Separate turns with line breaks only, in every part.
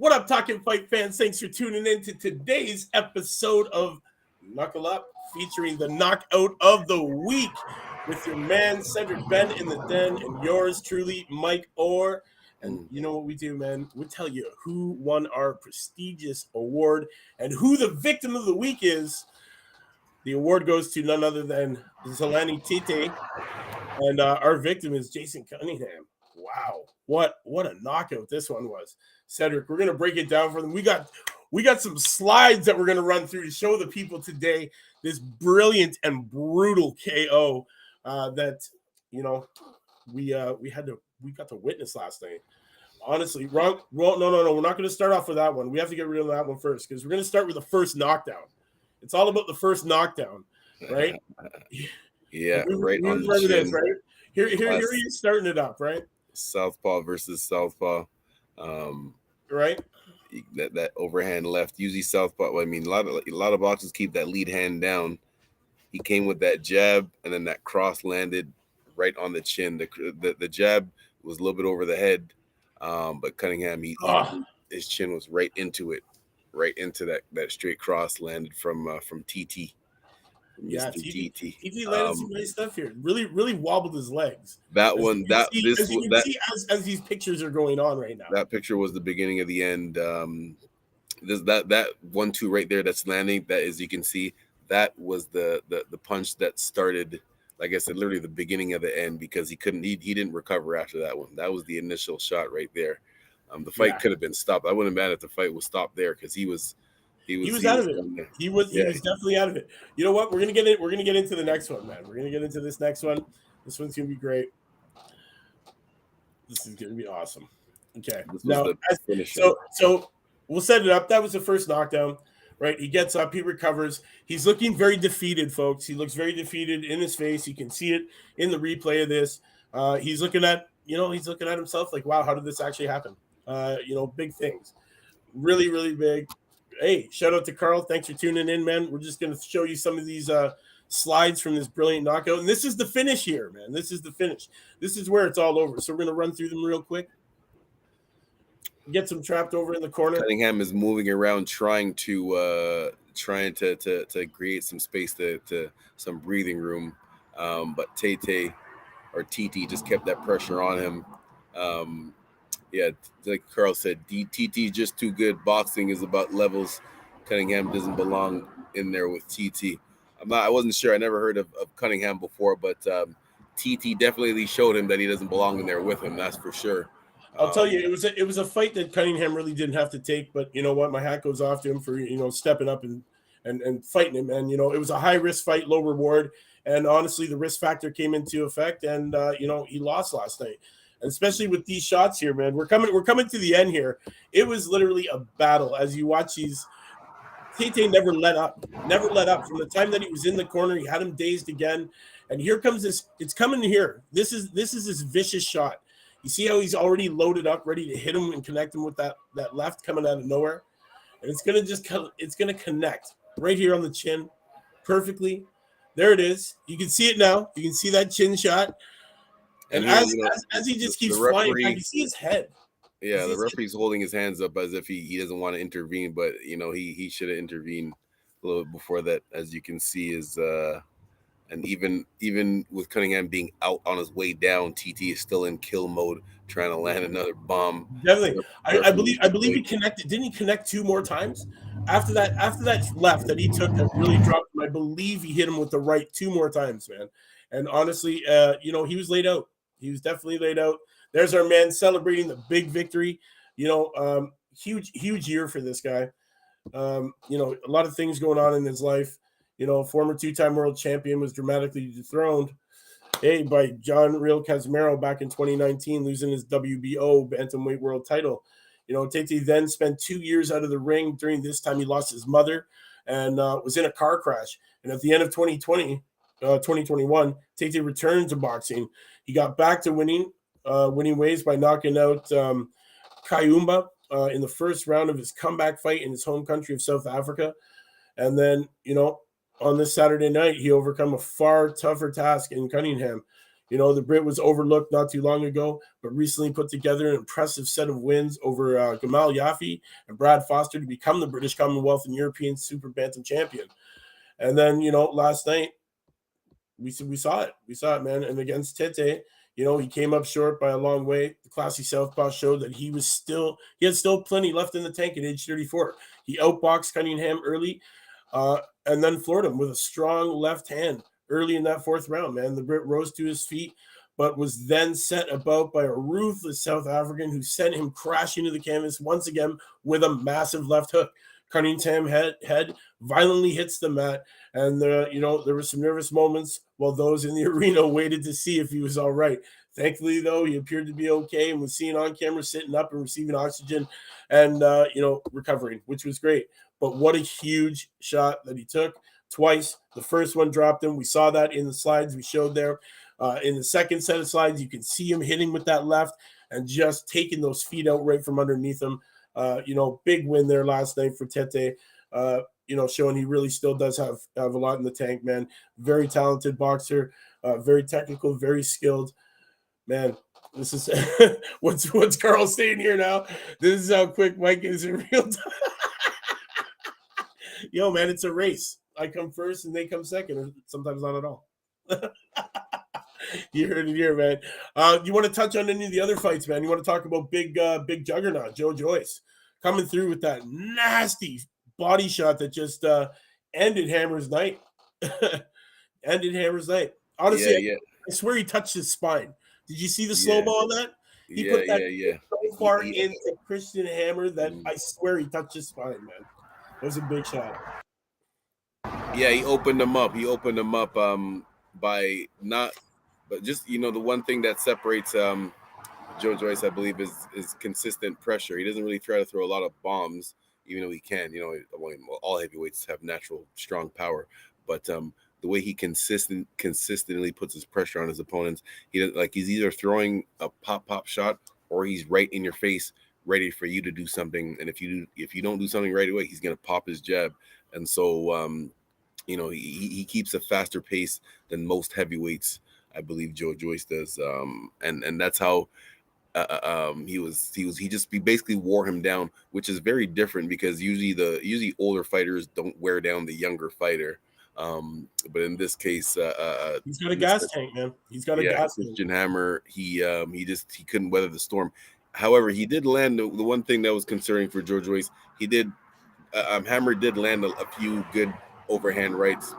What up, Talkin Fight fans? Thanks for tuning in to today's episode of Knuckle Up, featuring the knockout of the week with your man, Cedric Ben in the den, and yours truly, Mike Orr. And you know what we do, man? We tell you who won our prestigious award and who the victim of the week is. The award goes to none other than Zolani Tete, and our victim is Jason Cunningham. Wow, what a knockout this one was. Cedric, we're gonna break it down for them. We got some slides that we're gonna run through to show the people today this brilliant and brutal KO that we got to witness last night. Honestly, no, we're not gonna start off with that one. We have to get rid of that one first because we're gonna start with the first knockdown. It's all about the first knockdown, right?
Yeah,
we
right on the
chin.
chin.
Right? Here you're starting it up, right?
Southpaw versus southpaw.
Right.
That overhand left. Usually southpaw. I mean, a lot of boxers keep that lead hand down. He came with that jab, and then that cross landed right on the chin. The jab was a little bit over the head, but Cunningham, his chin was right into it, right into that straight cross landed from TT.
Yeah, TT landed some nice stuff here. Really wobbled his legs.
That
as these pictures are going on right now.
That picture was the beginning of the end. That 1-2 right there that's landing. That, as you can see, that was the punch that started. Like I said, literally the beginning of the end, because he didn't recover after that one. That was the initial shot right there. The fight could have been stopped. I wouldn't have been mad if the fight was stopped there because he was out of it.
He was definitely out of it. You know what? We're gonna get into the next one, man. We're gonna get into this next one. This one's gonna be great. This is gonna be awesome. Okay. Now, so we'll set it up. That was the first knockdown, right? He gets up, he recovers. He's looking very defeated, folks. He looks very defeated in his face. You can see it in the replay of this. He's looking at himself like, wow, how did this actually happen? Big things. Really, really big. Hey, shout out to Carl. Thanks for tuning in, man. We're just going to show you some of these slides from this brilliant knockout. And this is the finish here, man. This is the finish. This is where it's all over. So we're going to run through them real quick. Get some trapped over in the corner.
Cunningham is moving around trying to create some space to some breathing room. But Tete or TT just kept that pressure on him. Yeah, like Carl said, TT just too good. Boxing is about levels. Cunningham doesn't belong in there with TT. I wasn't sure. I never heard of Cunningham before, but TT definitely showed him that he doesn't belong in there with him. That's for sure.
I'll tell you, it was a fight that Cunningham really didn't have to take. But you know what? My hat goes off to him for stepping up and fighting him. And it was a high risk fight, low reward. And honestly, the risk factor came into effect, and he lost last night. Especially with these shots here, man. We're coming to the end here. It was literally a battle. As you watch these, Tete never let up. Never let up. From the time that he was in the corner, he had him dazed again. And here comes this. It's coming here. This is this vicious shot. You see how he's already loaded up, ready to hit him and connect him with that left coming out of nowhere. And it's gonna connect right here on the chin perfectly. There it is. You can see it now. You can see that chin shot. And as he just keeps flying back, you see his head.
Yeah, the referee's holding his hands up as if he doesn't want to intervene, but he should have intervened a little bit before that. As you can see, is and even with Cunningham being out on his way down, TT is still in kill mode, trying to land another bomb.
Definitely, I believe he connected. Didn't he connect 2 more times? After that left that he took that really dropped him, I believe he hit him with the right 2 more times, man. And honestly, he was laid out. He was definitely laid out. There's our man celebrating the big victory. Huge year for this guy. A lot of things going on in his life. Former 2-time world champion was dramatically dethroned by John Real Casimiro back in 2019, losing his WBO bantamweight world title. Tete then spent 2 years out of the ring. During this time, he lost his mother and was in a car crash. And at the end of 2021, Tete returned to boxing. He got back to winning ways by knocking out Kayumba in the first round of his comeback fight in his home country of South Africa. And then, on this Saturday night, he overcome a far tougher task in Cunningham. You know, the Brit was overlooked not too long ago, but recently put together an impressive set of wins over Gamal Yaffe and Brad Foster to become the British Commonwealth and European Super Bantam champion. And then, you know, last night, we saw it, man. And against Tete, you know, he came up short by a long way. The classy southpaw showed that he had still plenty left in the tank at age 34. He outboxed Cunningham early, and then floored him with a strong left hand early in that fourth round. Man, the Brit rose to his feet, but was then set about by a ruthless South African who sent him crashing to the canvas once again with a massive left hook. Cunningham head violently hits the mat, and you know, there were some nervous moments while those in the arena waited to see if he was all right. Thankfully, though, he appeared to be okay and was seen on camera sitting up and receiving oxygen and you know, recovering, which was great. But what a huge shot that he took twice. The first one dropped him. We saw that in the slides we showed there. In the second set of slides, you can see him hitting with that left and just taking those feet out right from underneath him. You know, big win there last night for Tete. You know, showing he really still does have a lot in the tank, man. Very talented boxer, very technical, very skilled. Man, this is what's Carl saying here now. This is how quick Mike is in real time. Yo, man, it's a race. I come first and they come second, or sometimes not at all. You heard it here, man. You want to touch on any of the other fights, man? You want to talk about big juggernaut, Joe Joyce, coming through with that nasty body shot that just ended Hammer's night. Ended Hammer's night. Honestly, I swear he touched his spine. Did you see the slow-mo on that? He put that so far into Christian Hammer that I swear he touched his spine, man. It was a big shot.
Yeah, he opened him up. By not, but just, you know, the one thing that separates Joe Joyce, I believe, is consistent pressure. He doesn't really try to throw a lot of bombs, even though he can. You know, all heavyweights have natural strong power, but the way he consistently puts his pressure on his opponents, he's either throwing a pop shot or he's right in your face, ready for you to do something. And if you don't do something right away, he's gonna pop his jab. And so you know, he keeps a faster pace than most heavyweights, I believe Joe Joyce does. And that's how he basically wore him down, which is very different because usually older fighters don't wear down the younger fighter. But in this case,
he's got a gas tank, man. He's got a gas tank.
Christian Hammer, he couldn't weather the storm. However, he did land the one thing that was concerning for Joe Joyce. Hammer did land a few good overhand rights.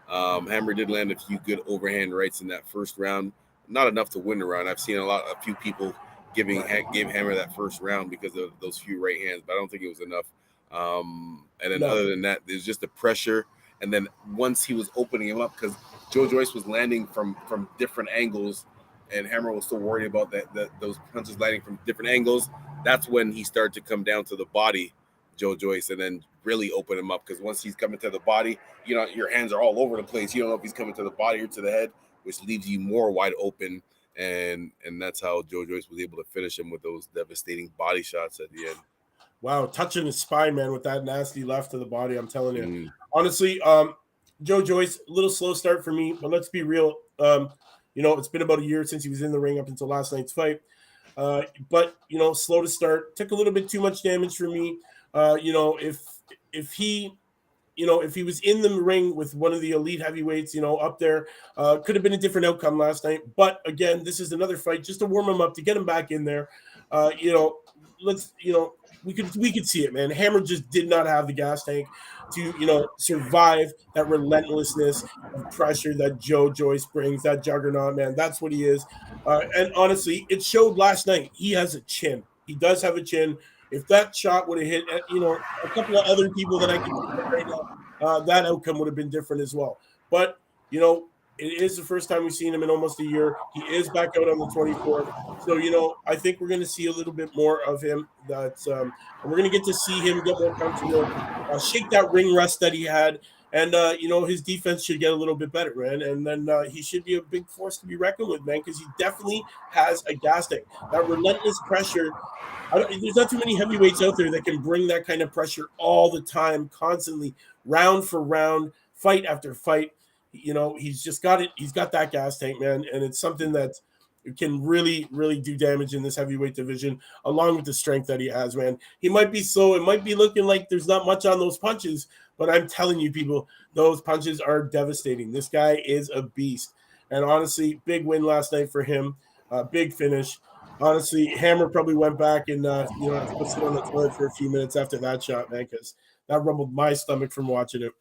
Hammer did land a few good overhand rights in that first round. Not enough to win the round. I've seen a few people gave Hammer that first round because of those few right hands, but I don't think it was enough. And then other than that, there's just the pressure. And then once he was opening him up, because Joe Joyce was landing from different angles, and Hammer was still worried about those punches landing from different angles, that's when he started to come down to the body, Joe Joyce, and then really open him up. Because once he's coming to the body, you know, your hands are all over the place. You don't know if he's coming to the body or to the head, which leaves you more wide open. And that's how Joe Joyce was able to finish him with those devastating body shots at the end.
Wow, touching his spine, man, with that nasty left to the body. I'm telling you. Honestly, Joe Joyce, a little slow start for me, but let's be real. You know, it's been about a year since he was in the ring up until last night's fight. But, you know, slow to start. Took a little bit too much damage for me. You know, if he was in the ring with one of the elite heavyweights, you know, up there, could have been a different outcome last night. But again, this is another fight just to warm him up, to get him back in there. You know, we could see it, man. Hammer just did not have the gas tank to, you know, survive that relentlessness of pressure that Joe Joyce brings, that juggernaut, man. That's what he is. And honestly, it showed last night. He has a chin. He does have a chin. If that shot would have hit, you know, a couple of other people that I can think of right now, that outcome would have been different as well. But, you know, it is the first time we've seen him in almost a year. He is back out on the 24th. So, you know, I think we're going to see a little bit more of him. And we're going to get to see him get more comfortable, shake that ring rust that he had. And, you know, his defense should get a little bit better, man. And then he should be a big force to be reckoned with, man, because he definitely has a gas tank. That relentless pressure. There's not too many heavyweights out there that can bring that kind of pressure all the time, constantly, round for round, fight after fight. he's just got it. He's got that gas tank, man, and it's something that can really, really do damage in this heavyweight division, along with the strength that he has, man. He might be slow. It might be looking like there's not much on those punches, but I'm telling you, people, those punches are devastating. This guy is a beast. And honestly, big win last night for him. Big finish. Honestly, Hammer probably went back and, had to sit on the toilet for a few minutes after that shot, man, because that rumbled my stomach from watching it.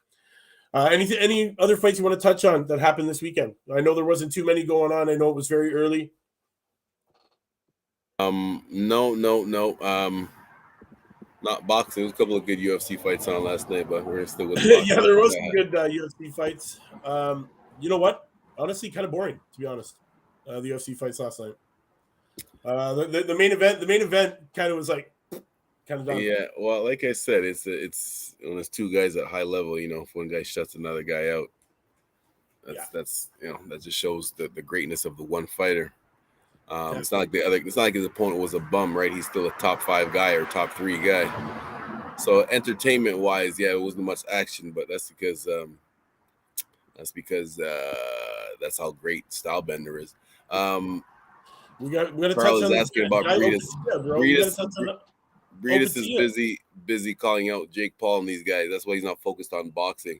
Any other fights you want to touch on that happened this weekend? I know there wasn't too many going on. I know it was very early.
No. Not boxing. There was a couple of good UFC fights on last night, but we're still with boxing.
Yeah, there was some good UFC fights. You know what? Honestly, kind of boring, to be honest. The UFC fights last night. The main event kind of was like kind of done.
Yeah, well, like I said, it's when it's two guys at high level. If one guy shuts another guy out, that's that just shows the greatness of the one fighter. It's not like his opponent was a bum, right? He's still a top 5 guy or top 3 guy. So entertainment wise, it wasn't much action, but that's because that's how great Stylebender is.
We got to
Carl
touch
is
on
asking about Breedis is busy calling out Jake Paul and these guys. That's why he's not focused on boxing.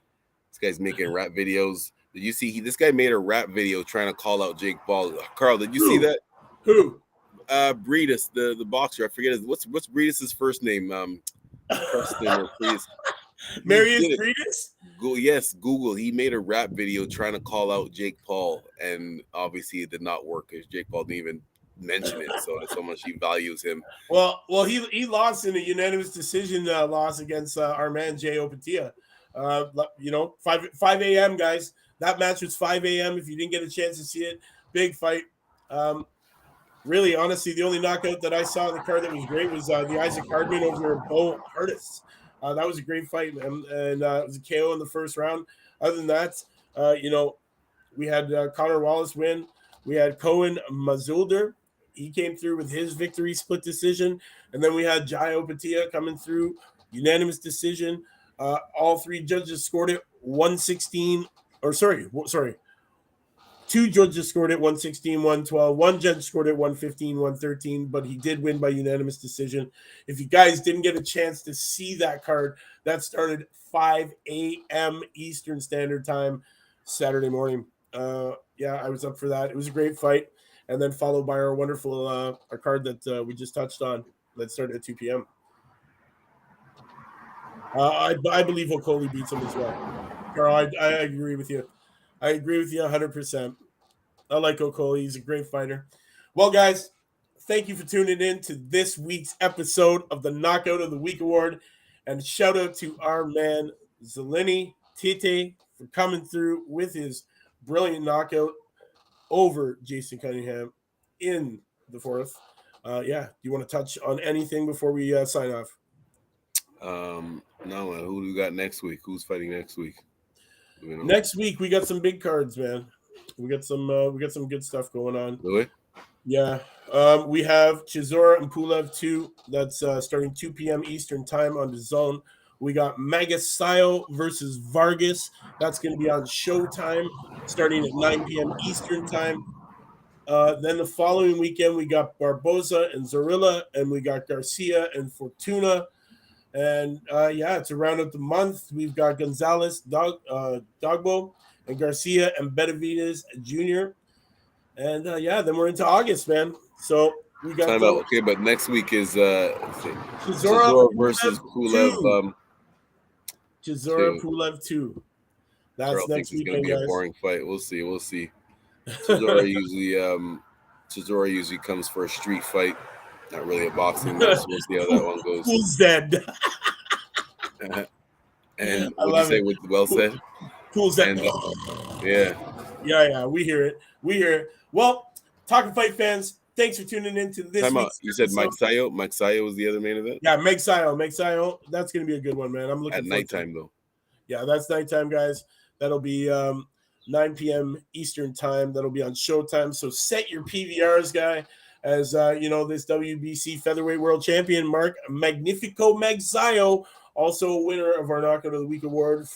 This guy's making rap videos. Did you see this guy made a rap video trying to call out Jake Paul? Carl, did you see that?
Who?
Breedis, the boxer. I forget what's Breedis' first name. Preston or Breedis.
Marius Breedis?
Yes, Google. He made a rap video trying to call out Jake Paul, and obviously it did not work because Jake Paul didn't even mention it. So that's how much he values him.
Well, he lost in a unanimous decision loss against our man Jay Opatia. 5 a.m. guys. That match was 5 a.m. If you didn't get a chance to see it, big fight. Really, honestly, the only knockout that I saw in the card that was great was the Isaac Hardman over Bo Hardis. That was a great fight, man, and it was a KO in the first round. Other than that, we had Connor Wallace win. We had Cohen Mazulder. He came through with his victory split decision, and then we had Jai Opatia coming through unanimous decision. All 3 judges scored it 116. Two judges scored it 116, 112. One judge scored it 115, 113, but he did win by unanimous decision. If you guys didn't get a chance to see that card, that started 5 a.m. Eastern Standard Time Saturday morning. I was up for that. It was a great fight. And then followed by our wonderful our card that we just touched on that started at 2 p.m. I believe Okoli beats him as well. Carl, I agree with you. I agree with you 100%. I like Okoli. He's a great fighter. Well, guys, thank you for tuning in to this week's episode of the Knockout of the Week Award. And shout out to our man, Zolani Tete, for coming through with his brilliant knockout over Jason Cunningham in the 4th. Do you want to touch on anything before we sign off?
No, man. Who do we got next week? Who's fighting next week?
Next week we got some big cards, man. We got some good stuff going on.
Really?
Yeah. We have Chisora and Pulev 2. That's starting 2 p.m. Eastern time on the Zone. We got Magasayo versus Vargas. That's going to be on Showtime starting at 9 p.m. Eastern time. Then the following weekend we got Barboza and Zorilla, and we got Garcia and Fortuna. And to round up the month, we've got Gonzalez, Dogbo, and Garcia and Benavides Jr. And then we're into August, man. So we got
okay, but next week is Chisora versus Pulev.
Chisora Pulev 2. That's next week.
It's gonna be a boring fight. We'll see. Chisora usually comes for a street fight. Not really a boxing match. We'll see how that one goes.
Who's dead?
And what do you say with well said?
Who's dead? Yeah. We hear it. Well, Talkin' Fight fans, thanks for tuning in to this.
You said Mike Sayo. Mike Sayo was the other main event.
Yeah, Meg Sayo. That's gonna be a good one, man. I'm looking
at nighttime though.
Yeah, that's nighttime, guys. That'll be 9 p.m. Eastern time. That'll be on Showtime. So set your PVRs, guy. As this WBC featherweight world champion, Mark Magnifico Magsayo, also a winner of our Knockout of the Week award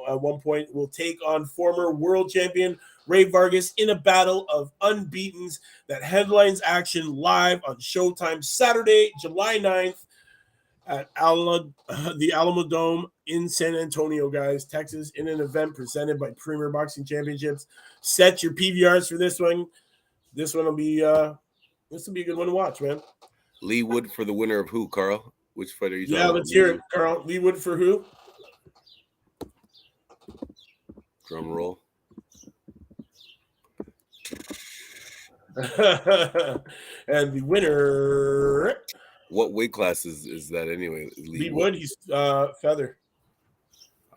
at one point will take on former world champion Ray Vargas in a battle of unbeatens that headlines action live on Showtime Saturday, July 9th at the Alamo Dome in San Antonio, guys, Texas, in an event presented by Premier Boxing Championships. Set your PVRs for this one. This one will be a good one to watch, man.
Lee Wood for the winner of who, Carl? Which fight are you talking
Yeah,
about?
let's hear it, Carl. Lee Wood for who?
Drum roll.
And the winner.
What weight class is that anyway?
Lee Wood, he's feather.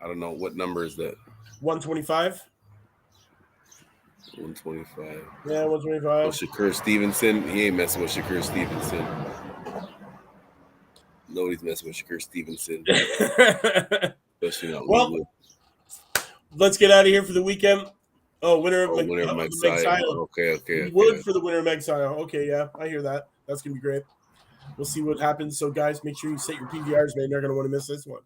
I don't know. What number is that?
125.
125.
Yeah, 125.
Oh, Shakur Stevenson. He ain't messing with Shakur Stevenson. Nobody's messing with Shakur Stevenson. Especially not Lee Wood.
Let's get out of here for the weekend. Oh, winner of
Meg. Okay.
Wood for the winner of Exile. Okay, yeah, I hear that. That's going to be great. We'll see what happens. So, guys, make sure you set your PVRs, man. You're not going to want to miss this one.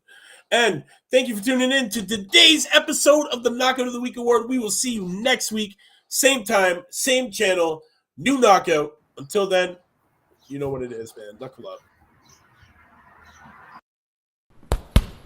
And thank you for tuning in to today's episode of the Knockout of the Week Award. We will see you next week. Same time, same channel, new knockout. Until then, you know what it is, man. Knuckle up.